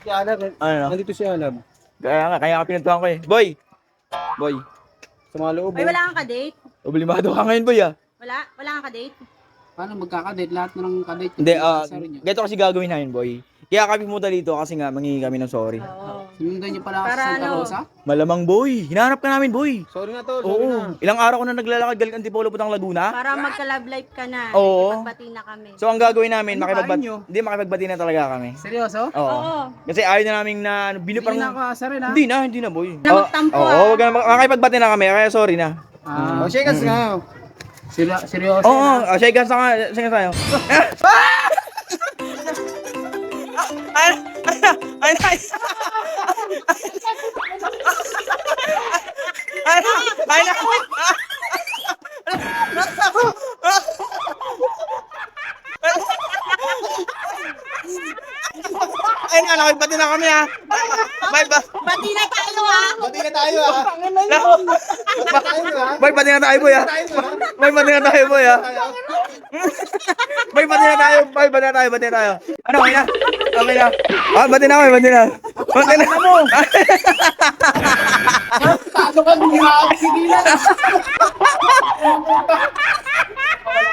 Si Alab. Ano? Nandito si Alab. Kaya ka pinuntuhan ko eh. Boy! Boy. Sa mga loob. Ay, wala kang kadate? Oblimado ka ngayon, boy ah. Wala kang kadate? Paano magkakadate? Lahat na ng kadate Hindi, sa rin nyo. ganito kasi gagawin namin, boy. Kaya kami pumunta dito kasi nga mangingi kami ng sorry. Oo. Sinundan nyo pala Para sa Santa ano? Rosa? Malamang, boy. Hinahanap ka namin, boy. Sorry na tol, sorry na. Oo. Ilang araw ko na naglalakad galing Antipolo putang Laguna. Para magka-love life ka na. Oo. Magbati na kami. So ang gagawin namin, Ano kain nyo? hindi makipagbati na talaga kami. Seryoso? Oo. Oo. Kasi ayaw na namin na Hindi na ako asa rin ha? Hindi na, boy. Na magtampo, Oo, wag na makipagbati na kami, kaya sorry na. Ah, Shake hands nga. seryoso Oo, na? shake hands na shake hands tayo. Ay, ay, nakipagbati na kami ha. Bye, bye. Bati na tayo ha! Bati na tayo ah. Boy, pati na tayo, boy, ha? Boy, pati na tayo, boy, ha? Boy, pati na tayo, boy, pati na tayo, pati na tayo. Ano, okay na? Okay na. Ah, pati na, boy, pati na. Pati na mo. Paano ka nagkakapigilan?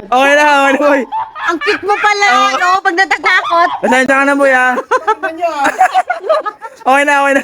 Okay na, boy. Ang cute mo pala, no? Pag natatakot. Pasensya ka na, boy, ha? Okay na, okay na.